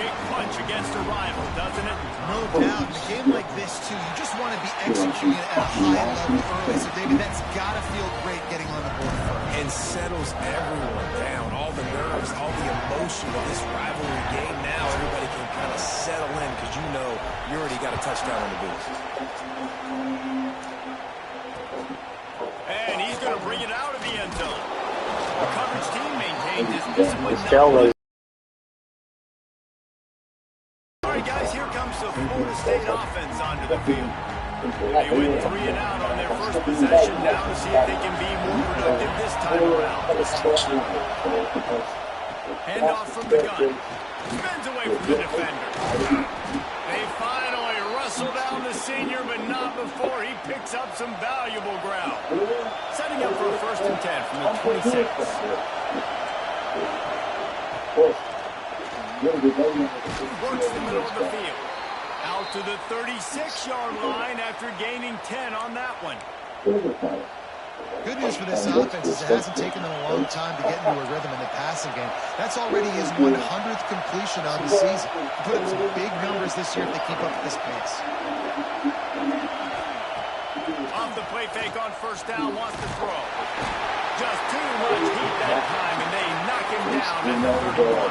big punch against a rival, doesn't it? No doubt. In a game like this, too, you just want to be executing it at a high level early. So, David, that's got to feel great getting on the board first. And settles everyone down. All the nerves, all the emotion of this rivalry game. Now everybody can kind of settle in because you know you already got a touchdown on the board. And he's going to bring it out of the end zone. The coverage team maintained his discipline. All right, guys, here comes the Florida State offense onto the field. They went 3 and out on their first possession. Now to see if they can be more productive this time around. Handoff from the gun. Spins away from the defender. They finally wrestle down the senior, but not before he picks up some valuable ground. Setting up for a 1st and 10 from the 26. Works the middle of the field. Out to the 36-yard line after gaining 10 on that one. Good news for this offense is it hasn't taken them a long time to get into a rhythm in the passing game. That's already his 100th completion on the season. He put up some big numbers this year if they keep up at this pace. Off the play fake on 1st down, wants to throw. Just too much heat that time, and they knock him down at the 31.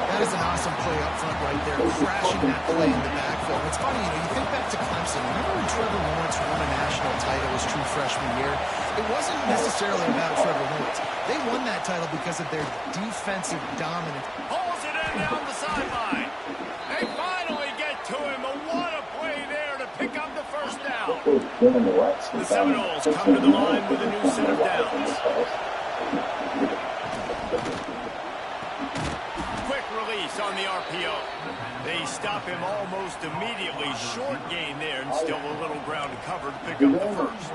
That is an awesome play up front right there, crashing that play in the backfield. It's funny, you think back to Clemson. Remember when Trevor Lawrence won a national title his true freshman year? It wasn't necessarily about Trevor Lawrence. They won that title because of their defensive dominance. Pulls it in down the sideline. They finally get to him, but what a play there to pick up the 1st down. The Seminoles come to the line with a new set of downs. Quick release on the RPO. They stop him almost immediately. Short gain there, and still a little ground to cover to pick up the 1st.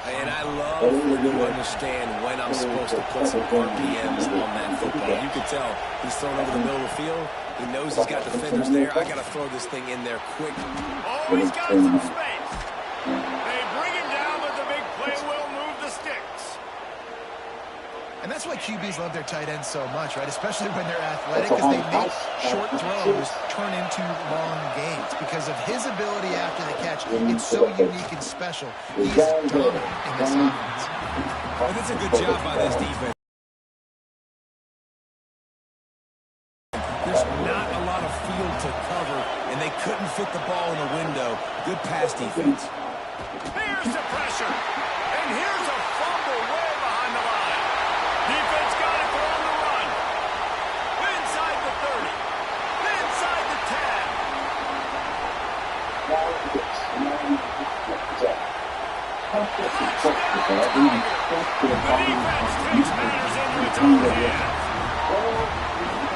And I love when you understand when I'm supposed to put some RPMs on that football. You can tell he's thrown over the middle of the field. He knows he's got defenders there. I got to throw this thing in there quick. Oh, he's got some space. They bring him down, but the big play will move the sticks. And that's why QBs love their tight ends so much, right? Especially when they're athletic, because they make short throws turn into long gains. Because of his ability after the catch, it's so unique and special. He's dominant in this offense. Well, that's a good job by this defense. There's not a lot of field to cover, and they couldn't fit the ball in the window. Good pass defense. Here's the pressure. And here's a fumble way behind the line. Defense got it on the run. Inside the 30. Inside the 10. The defense takes matters into its own hands.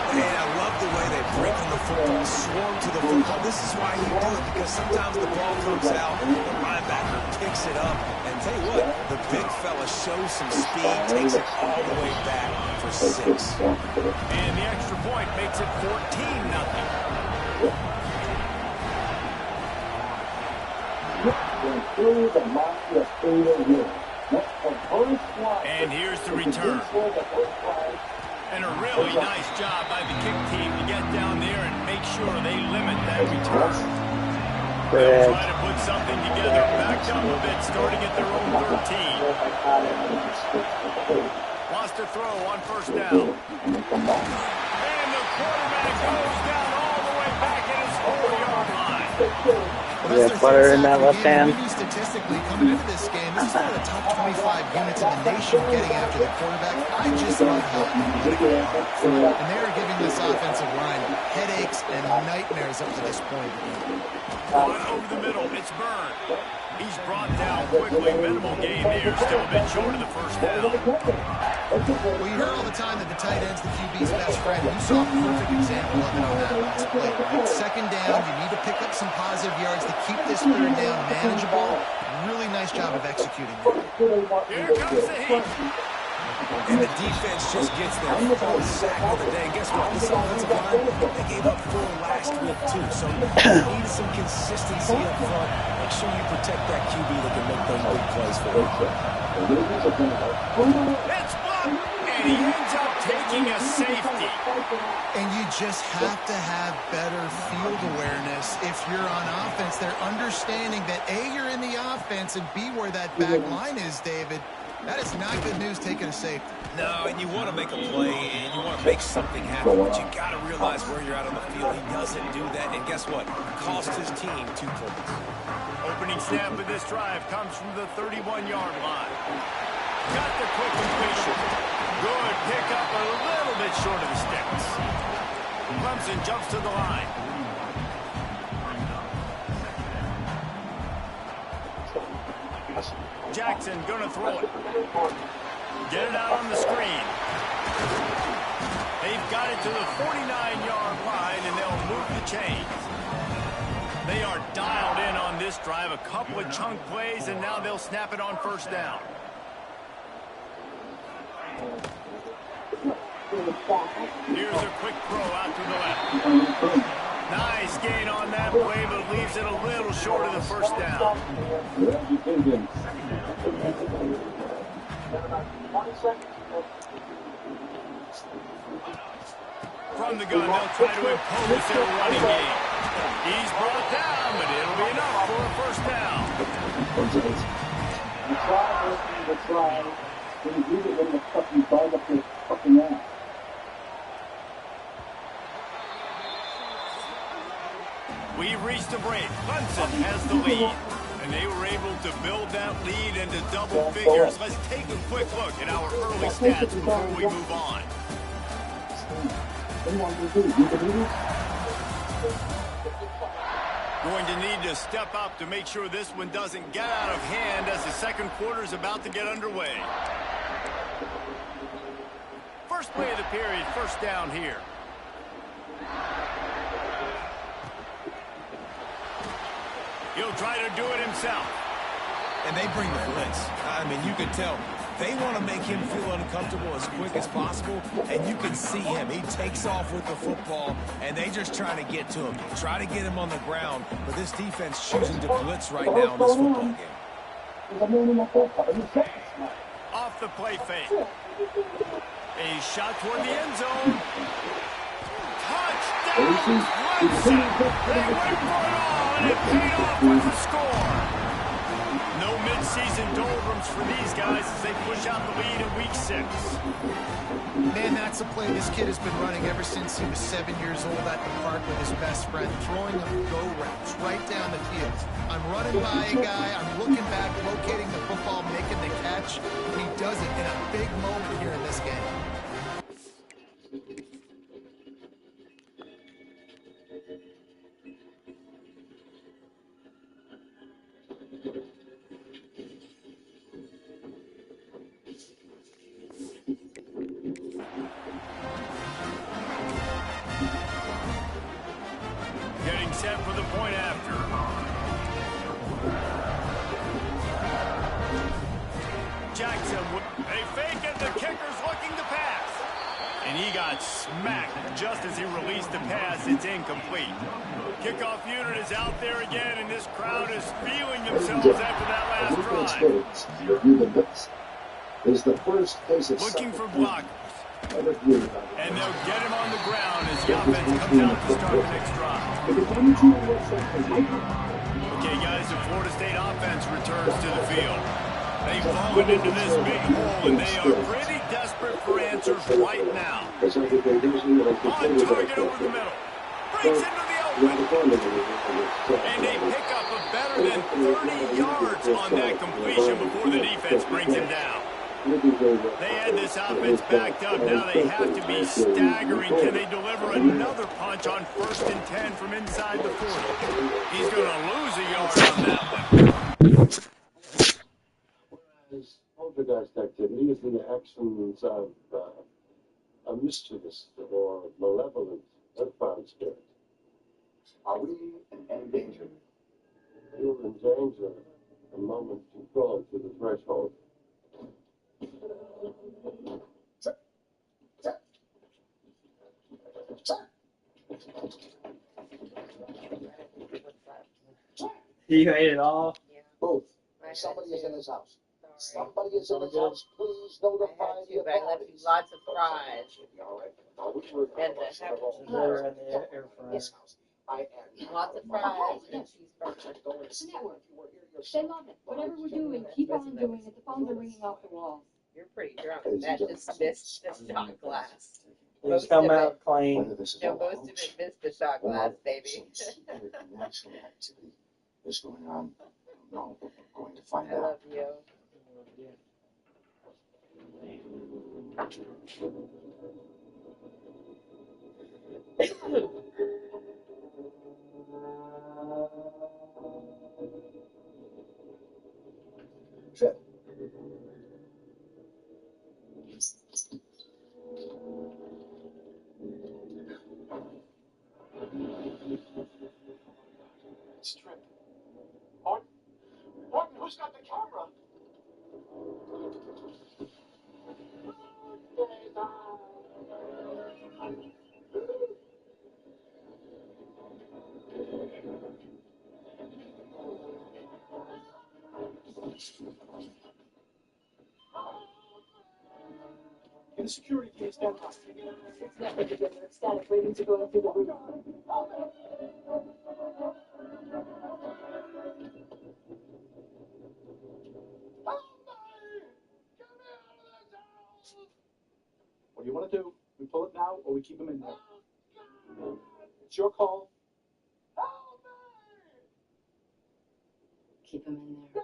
And I love the way they break on the football, swarm to the football. This is why you do it, because sometimes the ball comes out, the linebacker picks it up, and tell you what, the big fella shows some speed, takes it all the way back for 6. And the extra point makes it 14-0. And here's the return. And a really nice job by the kick team to get down there and make sure they limit that return. They'll try to put something together, backed up a bit, starting at their own 13. Wants to throw on 1st down. And the quarterback goes down all the way back at his 4-yard line. Yeah, butter in that left hand. Statistically, coming into this game, this is one of the top 25 units in the nation getting after the quarterback. I just love how athletic they are. And they are giving this offensive line headaches and nightmares up to this point. On over the middle, it's Byrne. He's brought down quickly. Minimal gain there. Still a bit short of the 1st down. Well, you hear all the time that the tight end's the QB's best friend. You saw a perfect example of it on that last play. Right? 2nd down, you need to pick up some positive yards to keep this 3rd down manageable. Really nice job of executing there. Here comes the heat. And the defense just gets their 4th sack of the day. And guess what? This offensive line, they gave up 4 last week, too. So you need some consistency up front. Make sure you protect that QB that can make those big plays for you. It's blocked, and he ends up taking a safety. And you just have to have better field awareness if you're on offense. They're understanding that, A, you're in the offense, and B, where that back line is, David. That is not good news taking a safety. No, and you want to make a play, and you want to make something happen, but you got to realize where you're at on the field. He doesn't do that, and guess what? Cost his team 2 points. Opening snap of this drive comes from the 31-yard line. Got the quick completion. Good pickup, a little bit short of the sticks. Clemson jumps to the line. Jackson going to throw it. Get it out on the screen. They've got it to the 49-yard line, and they'll move the chains. They are dialed in on this drive. A couple of chunk plays, and now they'll snap it on first down. Here's a quick throw out to the left. Nice gain on that play, but leaves it a little short of the first down. From the gun, they'll try to impose their running game. He's brought down, but it'll be enough for a first down. We've reached a break. Clemson has the lead, and they were able to build that lead into double figures. Let's take a quick look at our early stats before we move on. Going to need to step up to make sure this one doesn't get out of hand as the second quarter is about to get underway. First play of the period, first down here. He'll try to do it himself. And they bring the blitz. I mean, you can tell they want to make him feel uncomfortable as quick as possible, and you can see him. He takes off with the football, and they just trying to get to him, try to get him on the ground, but this defense choosing to blitz right now in this football game. Off the play fake. A shot toward the end zone. Touchdown, Clemson! They went for it all, and it paid off with the score. No midseason doldrums for these guys as they push out the lead in week 6. Man, that's a play this kid has been running ever since he was 7 years old at the park with his best friend, throwing them go routes right down the field. I'm running by a guy, I'm looking back, locating the football, making the catch, and he does it in a big moment here in this game. Getting set for the point after. Jackson, they fake it, the kicker's looking to pass. And he got smacked just as he released the pass. It's incomplete. Kickoff unit is out there again, and this crowd is feeling themselves after that last drive. Looking for blockers. And they'll get him on the ground as the offense comes out to start the next drive. Okay, guys, the Florida State offense returns to the field. They've fallen into this big hole, and they are pretty desperate for answers right now. On target over the middle. Breaks into the open. And they pick up a better than 30 yards on that completion before the defense brings him down. They had this offense backed up. Now they have to be staggering. Can they deliver another punch on 1st and 10 from inside the 40? He's going to lose a yard on that one. Whereas poltergeist activity is the actions of a mischievous or malevolent earthbound spirit. Are we in any danger? You're in danger the moment you crawl to the threshold. You ate it all? Both. Somebody is in this house. Somebody is in this house. Please notify the authorities. I left you lots of fries. All right. And the heck, They're in the air fryer. This house. I am. lots of fries and cheeseburgers. Going to Network. They love it. Whatever we're doing, keep on doing it. The phones are ringing off the walls. You're pretty drunk. That just missed the shot glass. These come out clean. Whether this is No, all most of it missed the shot glass, baby. Natural activity is going on. No, we're going to find I out. love you. Trip. It's Trip. Martin, who's got the camera? Get the security case down. It's never together. Static ratings are going through the roof. What do you want to do? We pull it now or we keep him in there? It's your call. Keep him in there.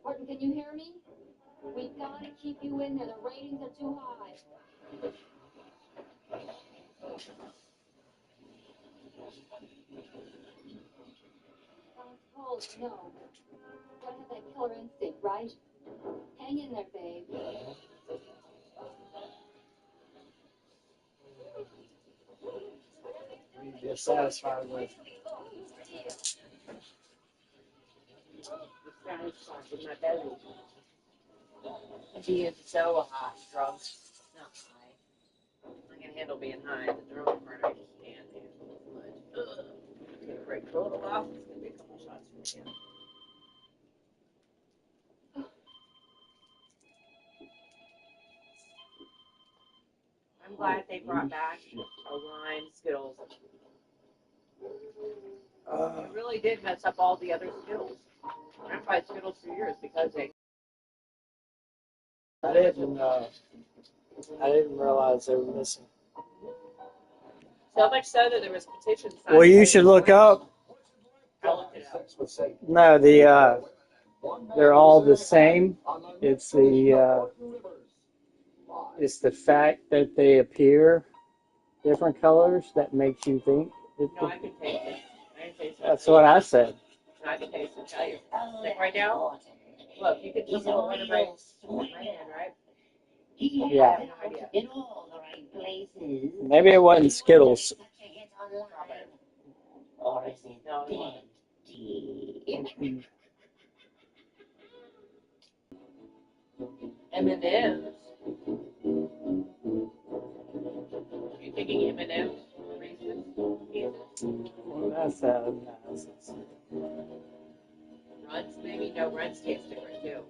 Martin, can you hear me? We've got to keep you in there. The ratings are too high. Oh, no. Gotta have that killer instinct, right? Hang in there, babe. You're satisfied with. In my belly. Being so hot, drunk, not high. I can handle being high. The drunk part I just can't handle as much. Ugh. I'm gonna break a little off. It's gonna be a couple shots for you. I'm glad they brought back a lime Skittles. It really did mess up all the other Skittles. I haven't tried Skittles for years because they. I didn't realize they were missing. So much so that there was petition signed. Well, you should look up. I looked it up. No, they're all the same. It's the fact that they appear different colors that makes you think. No, I can taste it. I can taste it. That's what I said. I can taste it. Tell you. Like right now, look, you can just go one of my hand, right? Yeah. I have no idea. In all the right places. Maybe it wasn't Skittles. Or is it No, it dead tea? M&M's. You thinking M&M's? Reese's? Pieces? Well, that's analysis. Runs? Maybe? No, Runs taste different too.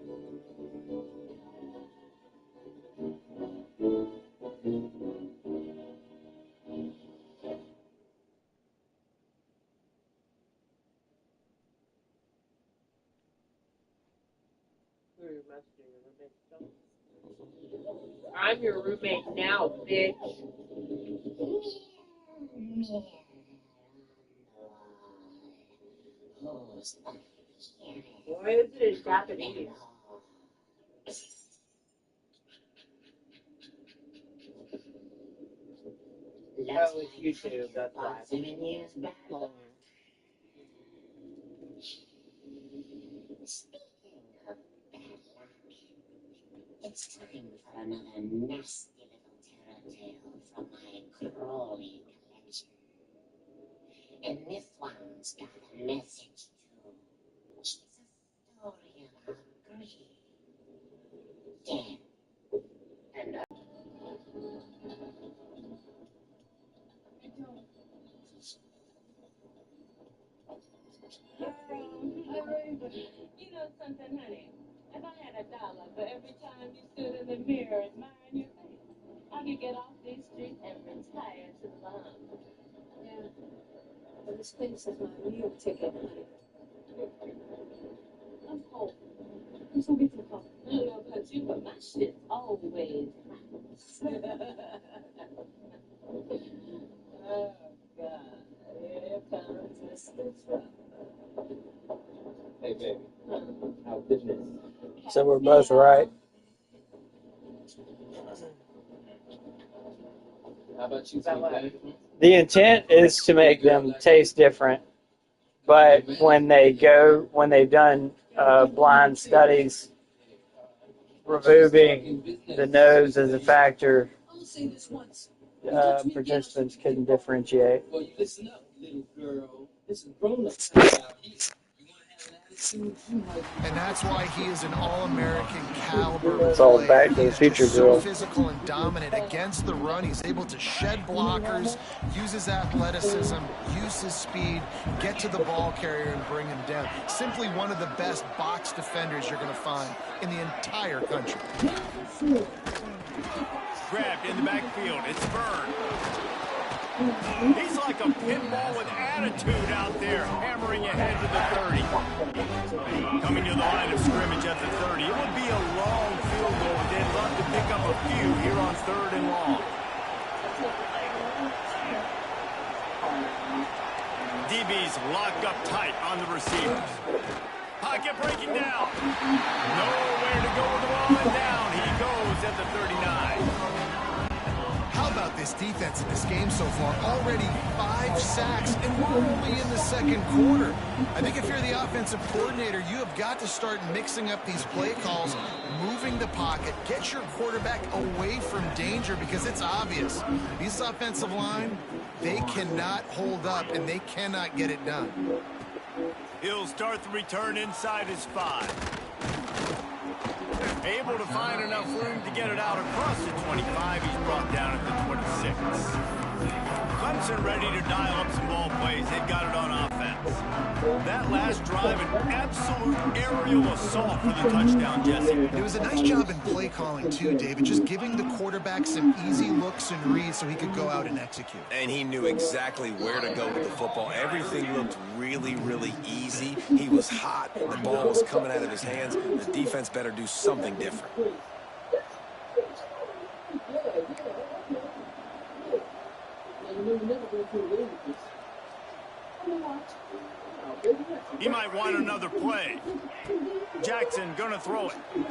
I'm your roommate now, bitch. Why is it in Japanese? Oh, it's YouTube, that's why. Speaking of bad luck, it's time for another nasty little terror tale from my crawly collection. And this one's got a message too. It's a story about greed, death, and you know something, honey? If I had $1 for every time you stood in the mirror admiring your face, I could get off these streets and retire to the Bahamas. Yeah. But this place is my meal ticket, honey. I'm cold. I'm so get to the coffee. I don't know about you, but my shit's always oh, God. Here comes Mr. Trump. Hey, baby. How's business? So we're both right. How about you, baby? The intent is to make them taste different, but when they've done blind studies, removing the nose as a factor, participants couldn't differentiate. Well, you listen up, little girl. This is grown-up time out here. And that's why he is an all-American caliber It's all player. back to the He is future just so drill. physical and dominant against the run. He's able to shed blockers, use his athleticism, use his speed, get to the ball carrier and bring him down. Simply one of the best box defenders you're going to find in the entire country. Grabbed in the backfield. It's Byrne. He's like a pinball with attitude out there, hammering ahead to the 30. Coming to the line of scrimmage at the 30. It would be a long field goal, but they'd love to pick up a few here on 3rd and long. DB's locked up tight on the receivers. Pocket breaking down. Nowhere to go with the ball, and down he goes at the 39. How about this defense in this game so far? Already 5 sacks, and we're only in the 2nd quarter. I think if you're the offensive coordinator, you have got to start mixing up these play calls, moving the pocket, get your quarterback away from danger, because it's obvious. This offensive line, they cannot hold up, and they cannot get it done. He'll start the return inside his 5. Able to find enough room to get it out across the 25. He's brought down at the 26. Clemson ready to dial up some ball plays. They've got it on offense. That last drive, an absolute aerial assault for the touchdown, Jesse. It was a nice job in play calling too, David, just giving the quarterback some easy looks and reads so he could go out and execute. And he knew exactly where to go with the football. Everything looked really, really easy. He was hot. The ball was coming out of his hands. The defense better do something different. He might want another play. Jackson gonna throw it. And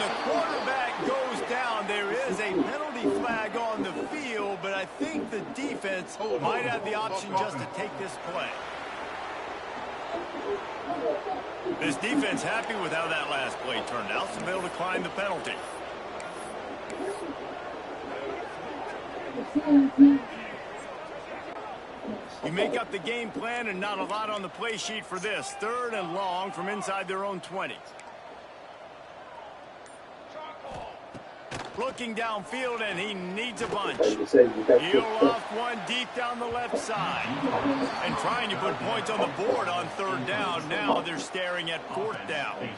the quarterback goes down. There is a penalty flag on the field, but I think the defense might have the option just to take this play. This defense happy with how that last play turned out, so they'll decline the penalty. You make up the game plan and not a lot on the play sheet for this. 3rd and long from inside their own 20. Looking downfield, and he needs a bunch. He'll off one deep down the left side. And trying to put points on the board on 3rd down. Now they're staring at 4th down.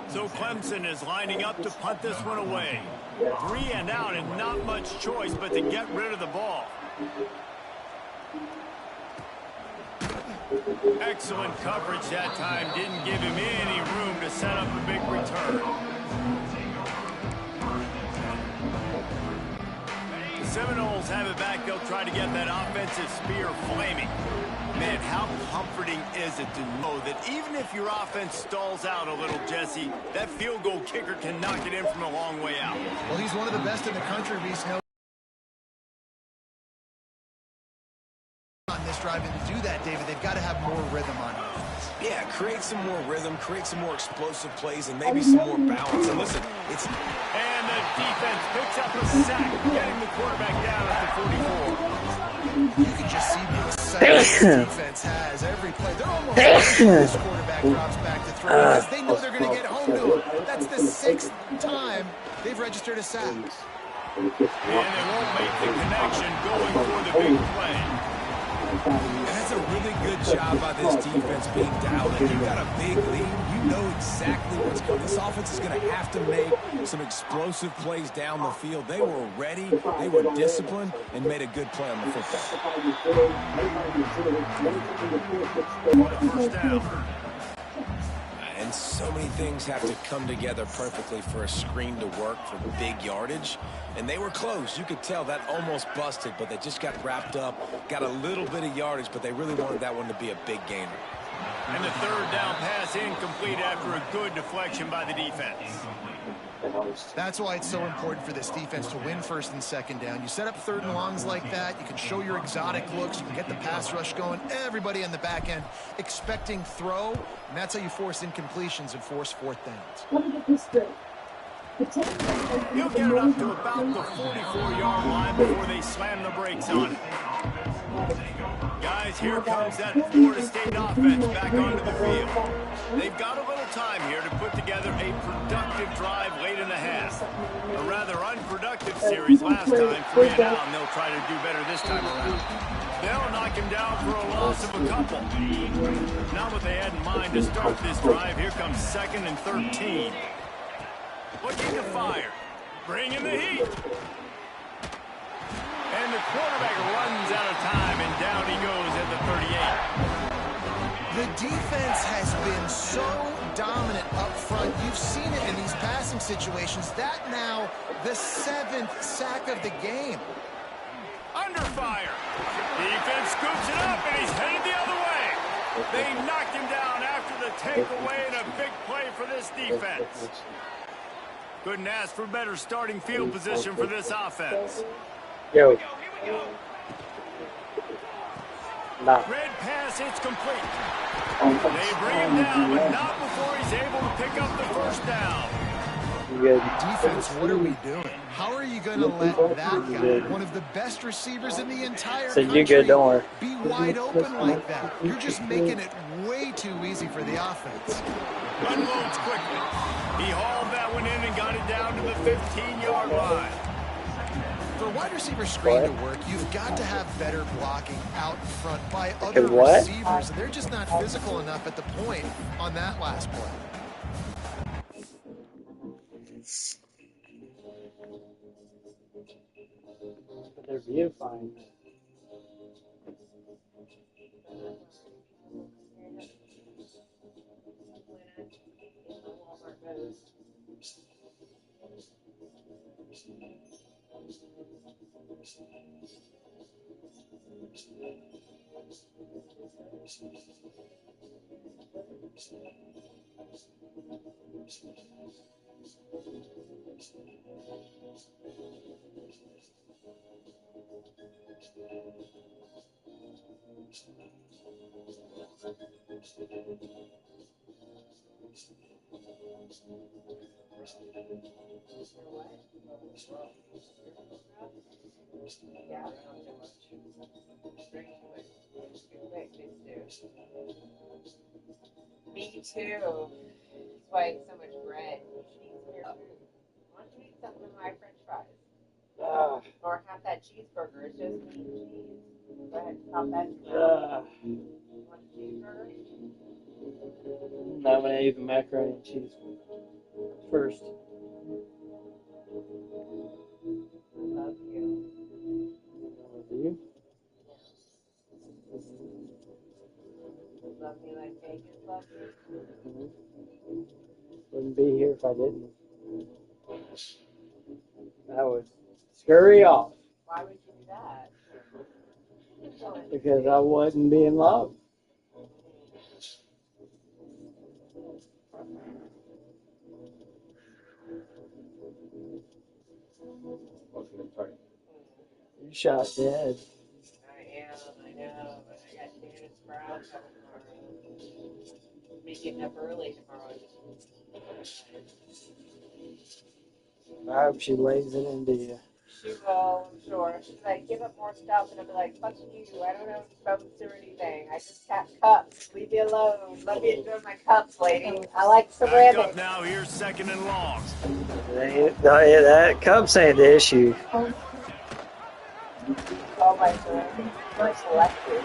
So Clemson is lining up to punt this one away. 3 and out, and not much choice but to get rid of the ball. Excellent coverage that time. Didn't give him any room to set up a big return. The Seminoles have it back. They'll try to get that offensive spear flaming. Man, how comforting is it to know that even if your offense stalls out a little, Jesse, that field goal kicker can knock it in from a long way out. Well, he's one of the best in the country, Reese. On this drive, and to do that, David, they've got to have more rhythm on offense. Yeah, create some more rhythm, create some more explosive plays, and maybe some more balance. And listen, it's... And the defense picks up a sack, getting the quarterback down at the 44. You can just see the excitement this defense has every play. They're almost waiting when this quarterback drops back to throw because they know they're going to get home to him. That's the 6th time they've registered a sack. And they won't make the connection going for the big play. And that's a really good job by this defense being dialed in. You've got a big lead. You know exactly what's coming. This offense is going to have to make some explosive plays down the field. They were ready, they were disciplined, and made a good play on the football. First down. And so many things have to come together perfectly for a screen to work for big yardage. And they were close. You could tell that almost busted, but they just got wrapped up, got a little bit of yardage, but they really wanted that one to be a big gainer. And the third down pass incomplete after a good deflection by the defense. That's why it's so important for this defense to win first and second down. You set up third and longs like that, you can show your exotic looks, you can get the pass rush going, everybody on the back end expecting throw, and that's how you force incompletions and force fourth downs. He'll get it up to about the 44-yard line before they slam the brakes on it. Guys, here comes that Florida State offense back onto the field. They've got a little time here to put together a productive drive late in the half. A rather unproductive series last time, 3 and out, and they'll try to do better this time around. They'll knock him down for a loss of a couple. Not what they had in mind to start this drive. Here comes 2nd and 13. Looking to fire. Bringing the heat. And the quarterback runs out of time, and down he goes at the 38. The defense has been so dominant up front. You've seen it in these passing situations. That now the 7th sack of the game. Under fire. Defense scoops it up, and he's headed the other way. They knocked him down after the takeaway, and a big play for this defense. Couldn't ask for better starting field position for this offense. Yo. Nah. Red pass, it's complete. They bring him down, but not before he's able to pick up the first down. Good. Defense, what are we doing? How are you going to let that guy, one of the best receivers in the entire country, you good, don't worry. Be wide open like that? You're just making it way too easy for the offense. Unloads quickly. He hauled that one in and got it down to the 15-yard line. For wide receiver screen to work, you've got to have better blocking out in front by other receivers, and they're just not physical enough at the point on that last play. They're beautifying. Me too. That's why it's so much bread. You should eat some of your food. Why don't you eat something with my french fries? Or have that cheeseburger. It's just meat and cheese. Go ahead and pop that in your mouth. You want a cheeseburger? No, I'm going to eat the macaroni and cheese first. Love you. Love you? Love me like Vegas loves you. Wouldn't be here if I didn't. I would scurry off. Why would you do that? Because I wouldn't be in love. You shot dead. I know, but I got Candace Brown coming tomorrow. Me getting up early tomorrow. I hope she lays it into you. She will, I'm sure. She's like, give up more stuff, and I'll be like, fuck you. I don't know boats or anything. I just got cups. Leave me alone. Let me enjoy my cups, lady. I like Back ceramics. up now. Here's 2nd and long. That Cubs ain't the issue. All my ceramics. First selected.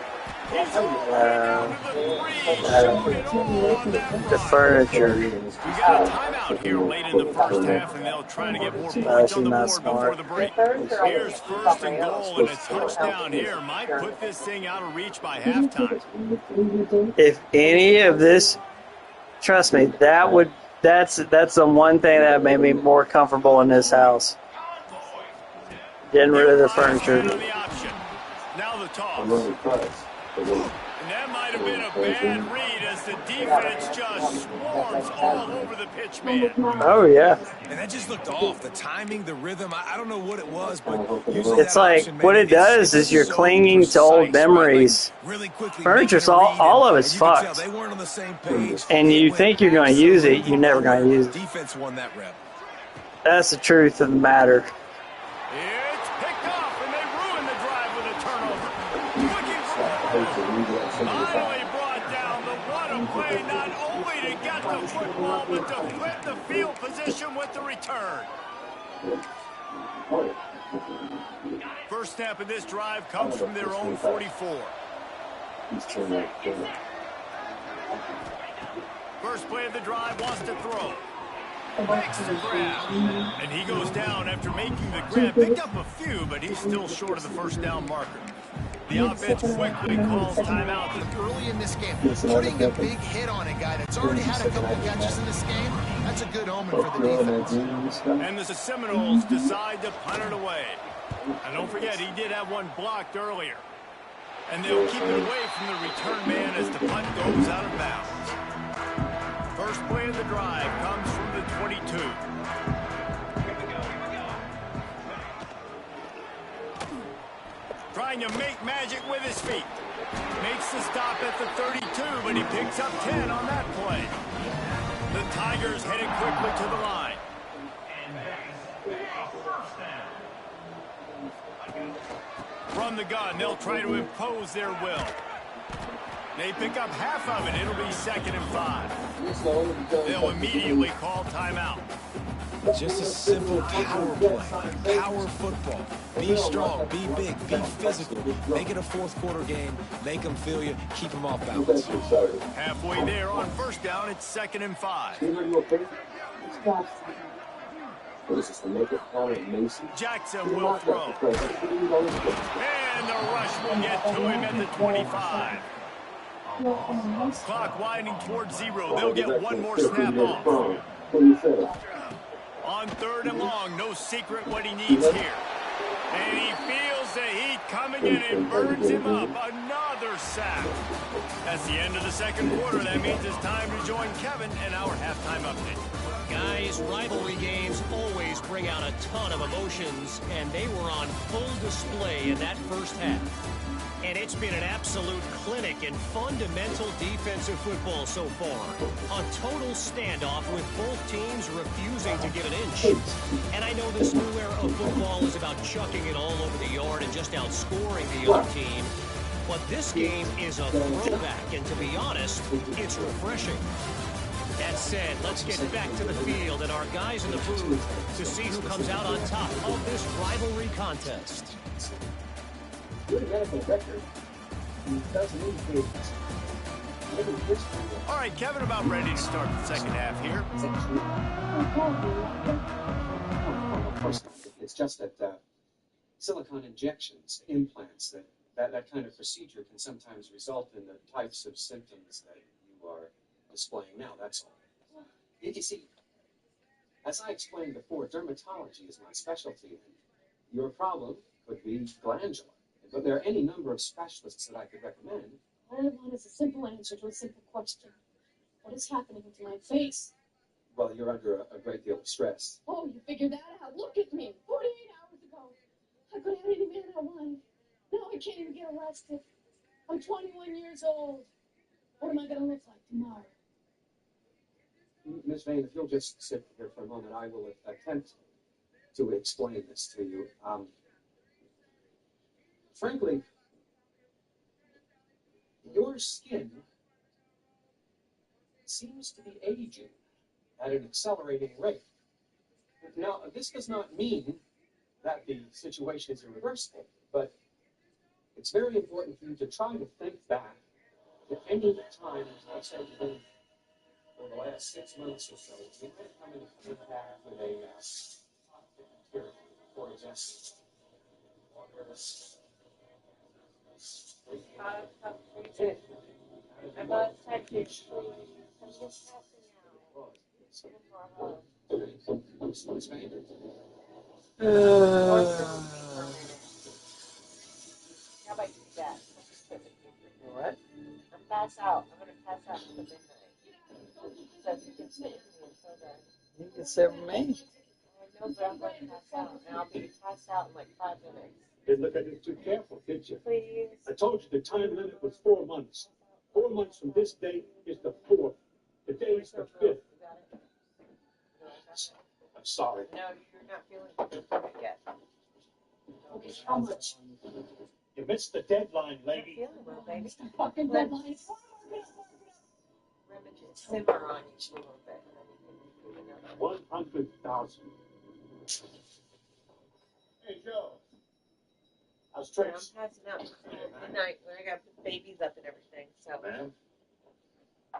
He's all the way down to the 3. Showed it all on that The run. furniture. We got a timeout here late in the first half, and they'll try to get more points on the board before the break. Here's 1st and goal, and a touchdown here might put this thing out of reach by halftime. If any of this, trust me, that's the one thing that made me more comfortable in this house. Getting rid of the furniture. On the option. Now the toss. And that might have been a bad read as the defense just swarms all over the pitch man. Oh, yeah. And that just looked off. The timing, the rhythm, I don't know what it was, but usually It's like, what it does is you're clinging to old memories. Furniture's all of it's fucked. And you think you're going to use it, you're never going to use it. Defense won that rep. That's the truth of the matter. It's picked off, and they ruin the drive with a turnover. Looking for finally brought down, but what a play, not only to get the football, but to flip the field position with the return. First snap of this drive comes from their own 44. First play of the drive, wants to throw. Makes the grab. And he goes down after making the grab. Picked up a few, but he's still short of the first down marker. The offense quickly calls timeout. Early in this game, putting a big hit on a guy that's already had a couple of catches in this game, that's a good omen for the defense. And the Seminoles decide to punt it away. And don't forget, he did have one blocked earlier. And they'll keep it away from the return man as the punt goes out of bounds. First play of the drive comes from the 22. Trying to make magic with his feet. Makes the stop at the 32, but he picks up 10 on that play. The Tigers headed quickly to the line. From the gun, they'll try to impose their will. They pick up half of it. It'll be 2nd and 5. They'll immediately call timeout. Just a simple power play. Power football. Be strong, be big, be physical. Make it a fourth quarter game. Make them feel you. Keep them off balance. Halfway there on first down, it's 2nd and 5. Jackson will throw. And the rush will get to him at the 25. Clock winding towards 0. They'll get one more snap off. On 3rd and long, no secret what he needs here. And he feels the heat coming in and burns him up. Another sack. That's the end of the 2nd quarter. That means it's time to join Kevin and our halftime update. Guys, rivalry games always bring out a ton of emotions, and they were on full display in that first half. And it's been an absolute clinic in fundamental defensive football so far. A total standoff with both teams refusing to give an inch. And I know this new era of football is about chucking it all over the yard and just outscoring the other team. But this game is a throwback, and to be honest, it's refreshing. That said, let's get back to the field and our guys in the booth to see who comes out on top of this rivalry contest. All right, Kevin, about ready to start the second half here. Of course, it's just that silicone injections, implants, that kind of procedure can sometimes result in the types of symptoms that you are displaying now, that's all. You see, as I explained before, dermatology is my specialty, and your problem could be glandular. But there are any number of specialists that I could recommend. All I want is a simple answer to a simple question. What is happening to my face? Well, you're under a great deal of stress. Oh, you figured that out. Look at me. 48 hours ago, I could have any man I wanted. Now I can't even get arrested. I'm 21 years old. What am I going to look like tomorrow? Miss Vane, if you'll just sit here for a moment, I will attempt to explain this to you. Frankly, your skin seems to be aging at an accelerating rate. Now, this does not mean that the situation is irreversible, but it's very important for you to try to think back to any time, let's say, within the last 6 months or so, you might come into contact with a bacteria, for example. I lost touch it. I'm just passing out. How about you do that? What? I'm pass out. I'm gonna pass out until midnight. So you can sit with me until then. You can sit with me. I know, but I'm going to pass out, and I'll be passed out in like 5 minutes. Didn't look at it too careful, did you? Please. I told you the time limit was 4 months. 4 months from this date is the 4th. Today's the 5th. I'm sorry. No, you're not feeling good yet. Okay, how much? You missed the deadline, lady. You're feeling well, baby. The fucking deadline. Simmer on you a little bit, and then you can do another. 100,000. Hey, Joe. How's I'm Trace? passing out until midnight when I got the babies up and everything. So Man.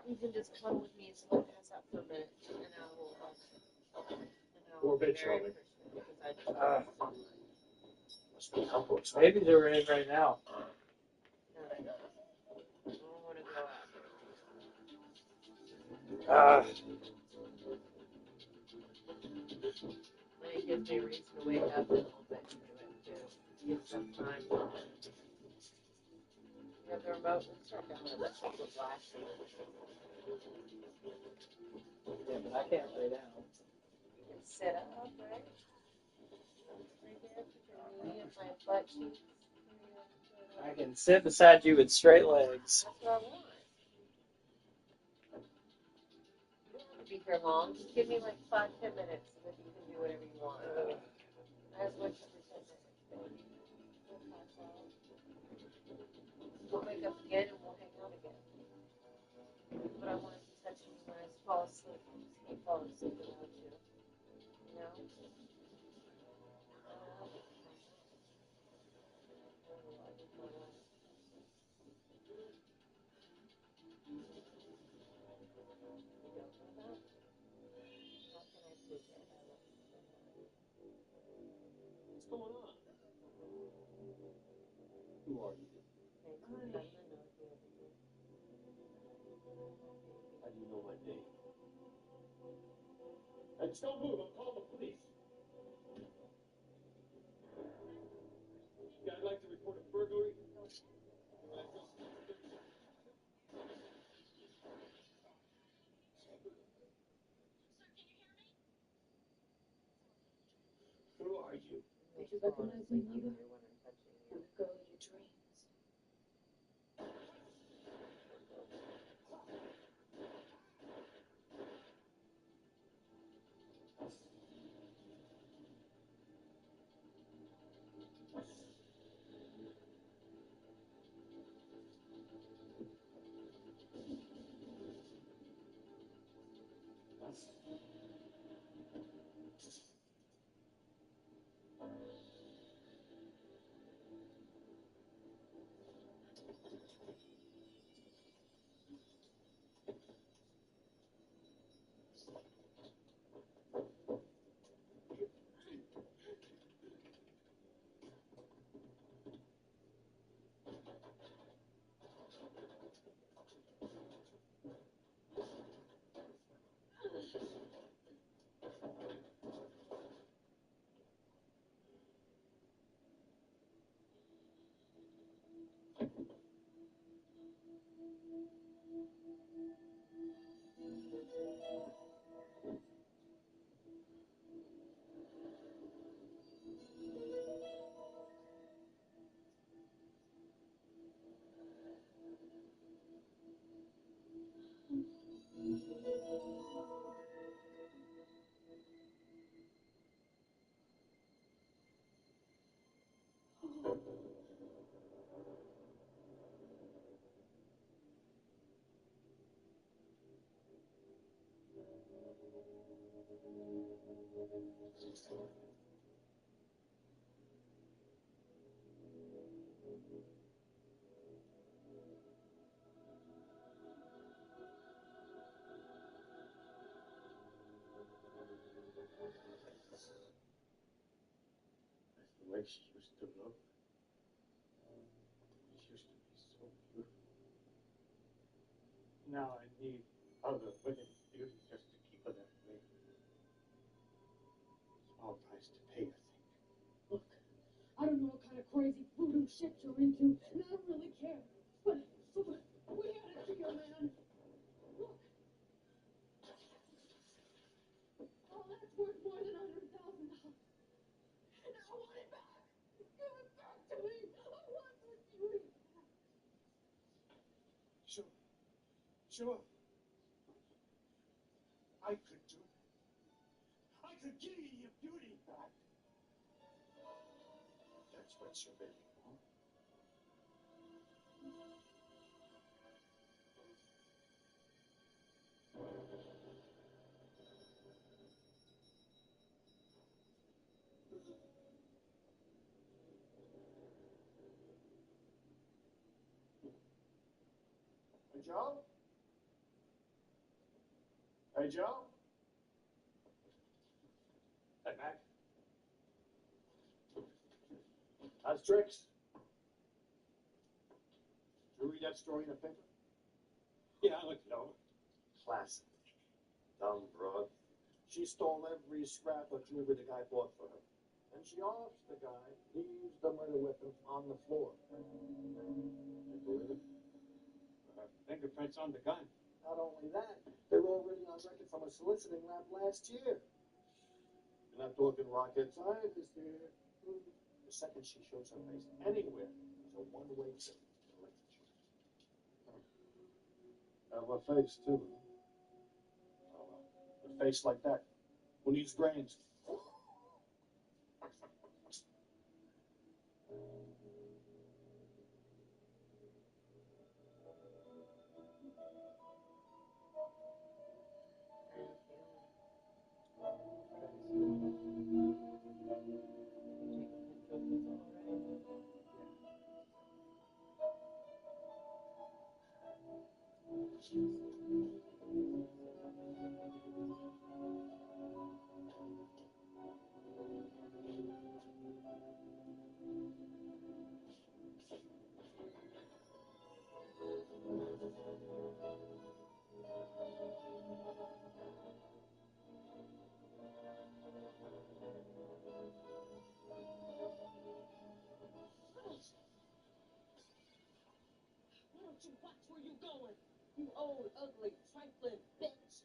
you can just come with me until I pass out for a minute, and I will. Poor bitch, Charlie. Must be helpful. Babies are in right now. I don't want to go out. And it gives me a reason to wake up a little bit and do it too. Give some time. You have the remote? Let's start down there. Let's take a flash. Yeah, but I can't lay down. You can sit up, right? Right there. Put your knee in my butt cheeks. I can sit beside you with straight legs. That's what I want. You don't have to be here long. Just give me like 5-10 minutes, and then you can do whatever you want. As much as 10 minutes, baby. We'll pass out. We'll wake up again and we'll hang out again. But I want to be touching you when I fall asleep. I just can't fall asleep without you. You know? What's going on? Who are you? How do you know my name? Hey, just don't move. I'll call the police. Yeah, I'd like to report a burglary. Who are you? Did you recognize my number? I'm the girl of your dreams. The way she used to look. She used to be so beautiful. Now I need other women's beauty just to keep her that way. Small price to pay, I think. Look, I don't know what kind of crazy voodoo shit you're into, and I don't really care. But we gotta see your man. Look. Oh, that's worth more than $100,000. And I want it back. Give it back to me. I want this beauty back. Sure. Sure. I could do that. I could give you your beauty back. That's what you really want. Hey, Joe? Hey, Joe? Hey, Mac. How's tricks? Did you read that story in the paper? Yeah, I looked it over. Classic. Dumb broad. She stole every scrap of jewelry the guy bought for her. And she offs the guy, leaves the murder weapon on the floor. You believe it? Fingerprints on the gun. Not only that, they're already on record from a soliciting lab last year. You're not talking rocket scientist here. The second she shows her face anywhere, it's a one-way ticket. Have a face, too. A face like that. Who needs brains? Why don't you watch where you going? You old, ugly, trifling bitch.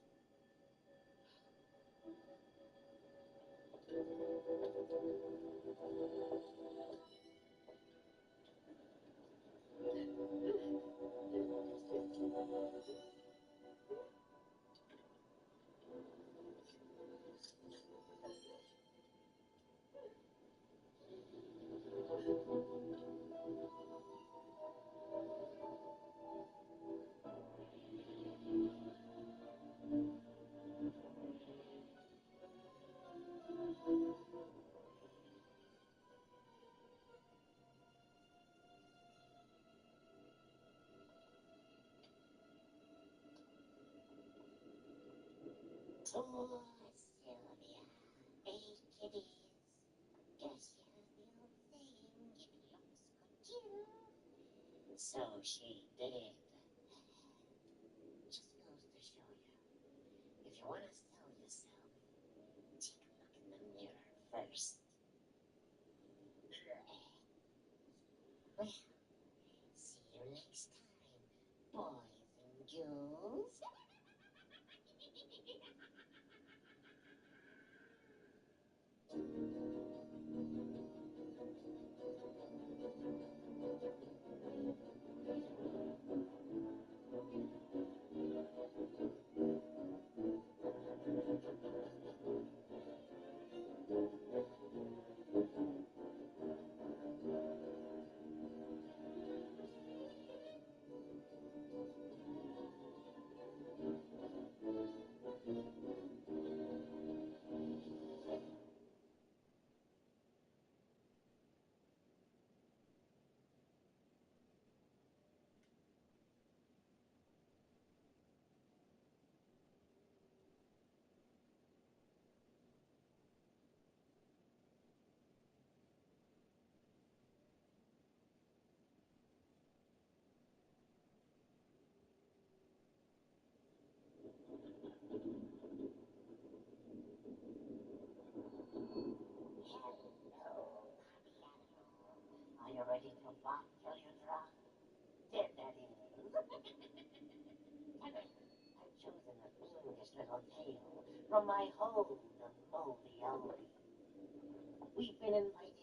Poor Sylvia. Hey, kiddies. Guess you have the old saying, if looks could kill, so she did. Just goes to show you, if you want to sell yourself, take a look in the mirror first. Well, see you next time, boys and girls. you ready to walk till you drop? Dead, that is. I've chosen the meanest little tale from my hold of moldy oldie. We've been invited